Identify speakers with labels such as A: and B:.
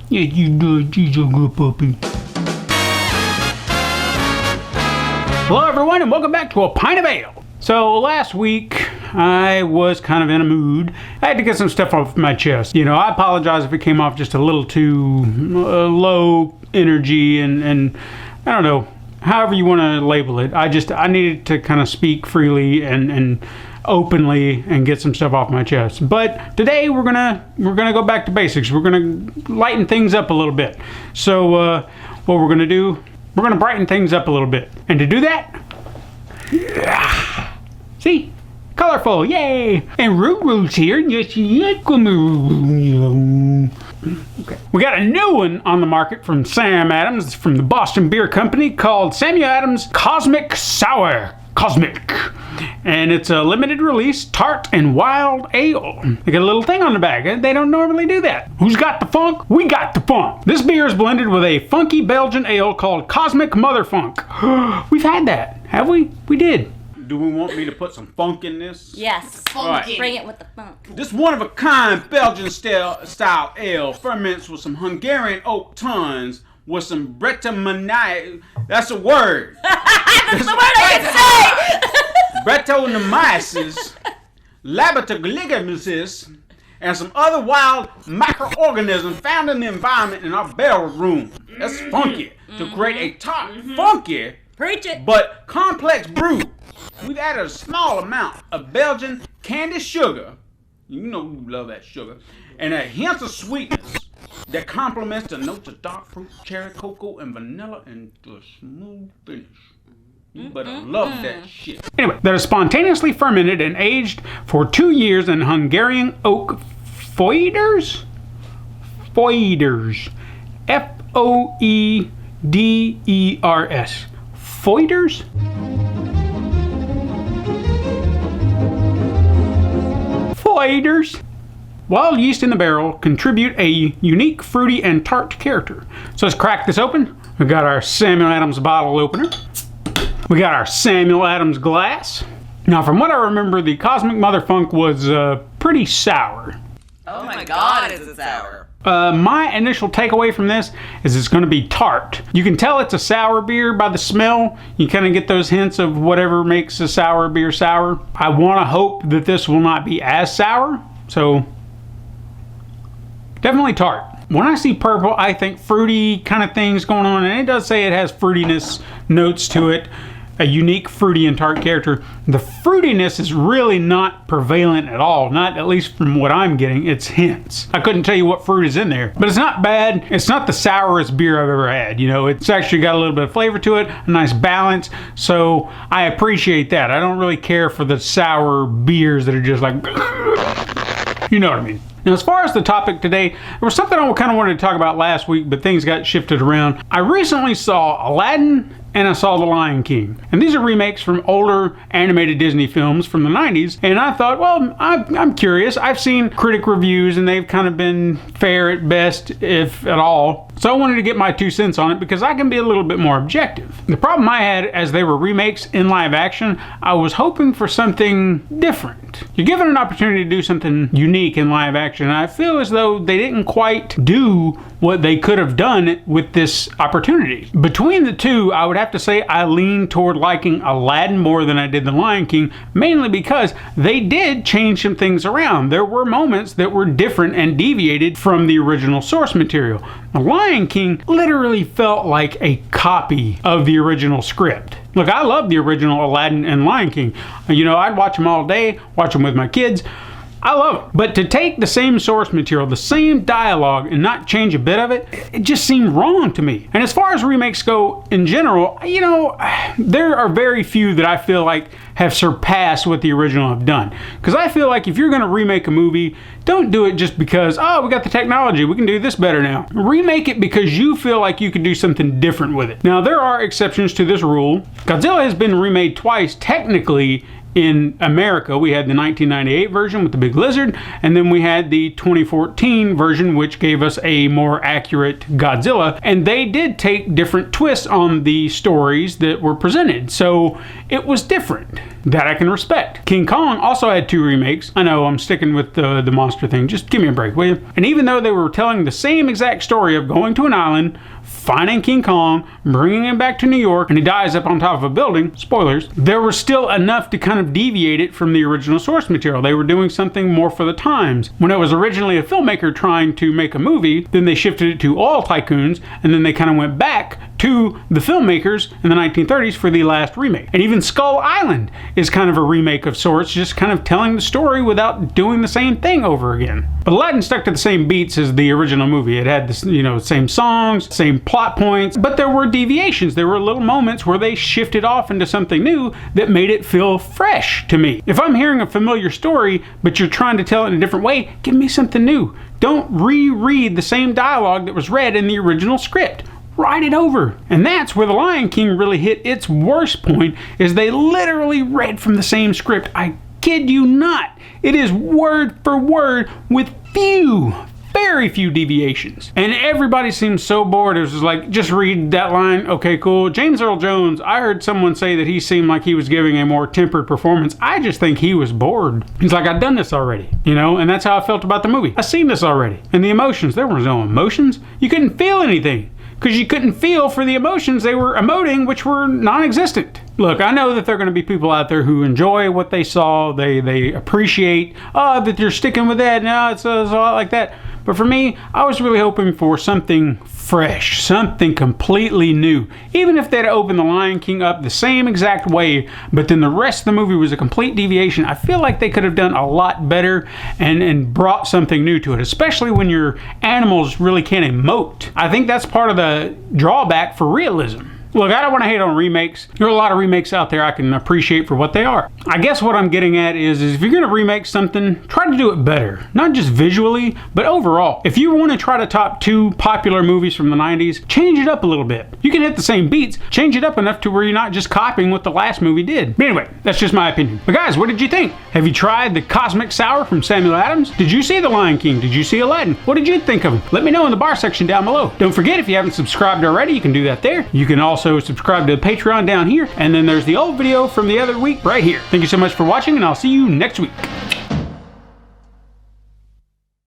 A: Yes, you do. She's a good puppy. Hello, everyone, and welcome back to A Pint of Ale. So last week, I was kind of in a mood. I had to get some stuff off my chest. You know, I apologize if it came off just a little too low energy and I don't know, however you want to label it. I needed to kind of speak freely and openly and get some stuff off my chest. But today we're gonna go back to basics. We're gonna lighten things up a little bit. So what we're gonna do, we're gonna brighten things up a little bit. And to do that, see? Colorful, yay! And Ruru's here. Yes, okay. We got a new one on the market from Sam Adams from the Boston Beer Company called Samuel Adams Cosmic Sour. Kosmic. And it's a limited release tart and wild ale. They got a little thing on the back. They don't normally do that. Who's got the funk? We got the funk. This beer is blended with a funky Belgian ale called Cosmic Motherfunk. We've had that, have we? We did. Do we want me to put some funk in this?
B: Yes.
C: Right.
B: Bring it with the funk.
C: This one-of-a-kind Belgian style ale ferments with some Hungarian oak tons with some Brettanomyces. That's a word.
B: That's the word I can say!
C: Brettanomyces, Labatoglygamusis, and some other wild microorganisms found in the environment in our barrel room. That's funky. To create a tart, funky,
B: Preach it.
C: but complex brew. We've added a small amount of Belgian candy sugar. You know you love that sugar. And a hint of sweetness that complements the notes of dark fruit, cherry, cocoa, and vanilla into a smooth finish. You better love that shit. Anyway, that is spontaneously fermented and aged for 2 years in Hungarian oak foeders? Foeders. Foeders. Foeders? Foeders. Wild yeast in the barrel contribute a unique fruity and tart character. So let's crack this open. We got our Samuel Adams bottle opener. We got our Samuel Adams glass. Now, from what I remember, the Cosmic Motherfunk was pretty sour.
D: Oh my god, is it sour?
C: My initial takeaway from this is it's going to be tart. You can tell it's a sour beer by the smell. You kind of get those hints of whatever makes a sour beer sour. I want to hope that this will not be as sour. So, definitely tart. When I see purple, I think fruity kind of things going on, and it does say it has fruitiness notes to it, a unique fruity and tart character. The fruitiness is really not prevalent at all, not at least from what I'm getting. It's hints. I couldn't tell you what fruit is in there, but it's not bad. It's not the sourest beer I've ever had. You know, it's actually got a little bit of flavor to it, a nice balance, so I appreciate that. I don't really care for the sour beers that are just like, you know what I mean. Now, as far as the topic today, there was something I kind of wanted to talk about last week, but things got shifted around. I recently saw Aladdin and I saw The Lion King. And these are remakes from older animated Disney films from the 90s. And I thought, well, I'm curious. I've seen critic reviews and they've kind of been fair at best, if at all. So I wanted to get my 2 cents on it because I can be a little bit more objective. The problem I had as they were remakes in live action, I was hoping for something different. You're given an opportunity to do something unique in live action, and I feel as though they didn't quite do what they could have done with this opportunity. Between the two, I would have to say I lean toward liking Aladdin more than I did The Lion King, mainly because they did change some things around. There were moments that were different and deviated from the original source material. The Lion King literally felt like a copy of the original script. Look, I love the original Aladdin and Lion King. You know, I'd watch them all day, watch them with my kids. I love it. But to take the same source material, the same dialogue, and not change a bit of it, it just seemed wrong to me. And as far as remakes go in general, you know, there are very few that I feel like have surpassed what the original have done. Because I feel like if you're going to remake a movie, don't do it just because, oh, we got the technology, we can do this better now. Remake it because you feel like you can do something different with it. Now, there are exceptions to this rule. Godzilla has been remade twice, technically, in America, we had the 1998 version with the big lizard, and then we had the 2014 version, which gave us a more accurate Godzilla. And they did take different twists on the stories that were presented, so it was different. That I can respect. King Kong also had 2 remakes. I know I'm sticking with the monster thing. Just give me a break, will you? And even though they were telling the same exact story of going to an island, finding King Kong, bringing him back to New York, and he dies up on top of a building, spoilers, there was still enough to kind of deviate it from the original source material. They were doing something more for the times. When it was originally a filmmaker trying to make a movie, then they shifted it to oil tycoons, and then they kind of went back to the filmmakers in the 1930s for the last remake. And even Skull Island is kind of a remake of sorts, just kind of telling the story without doing the same thing over again. But Aladdin stuck to the same beats as the original movie. It had the same songs, same plot points, but there were deviations. There were little moments where they shifted off into something new that made it feel fresh to me. If I'm hearing a familiar story, but you're trying to tell it in a different way, give me something new. Don't reread the same dialogue that was read in the original script. Write it over. And that's where The Lion King really hit its worst point, is they literally read from the same script. I kid you not. It is word for word with very few deviations. And everybody seems so bored. It was just like, just read that line. Okay, cool. James Earl Jones, I heard someone say that he seemed like he was giving a more tempered performance. I just think he was bored. He's like, I've done this already, and that's how I felt about the movie. I've seen this already. And the emotions, there were no emotions. You couldn't feel anything, because you couldn't feel for the emotions they were emoting, which were non-existent. Look, I know that there are going to be people out there who enjoy what they saw. They appreciate, that you're sticking with that. No, it's a lot like that. But for me, I was really hoping for something fresh, something completely new. Even if they'd opened The Lion King up the same exact way, but then the rest of the movie was a complete deviation, I feel like they could have done a lot better and brought something new to it, especially when your animals really can't emote. I think that's part of the drawback for realism. Look, I don't want to hate on remakes. There are a lot of remakes out there I can appreciate for what they are. I guess what I'm getting at is if you're going to remake something, try to do it better. Not just visually, but overall. If you want to try to top 2 popular movies from the 90s, change it up a little bit. You can hit the same beats, change it up enough to where you're not just copying what the last movie did. But anyway, that's just my opinion. But guys, what did you think? Have you tried the Cosmic Sour from Samuel Adams? Did you see The Lion King? Did you see Aladdin? What did you think of them? Let me know in the bar section down below. Don't forget, if you haven't subscribed already, you can do that there. You can also subscribe to the Patreon down here, and then there's the old video from the other week right here. Thank you so much for watching, and I'll see you next week.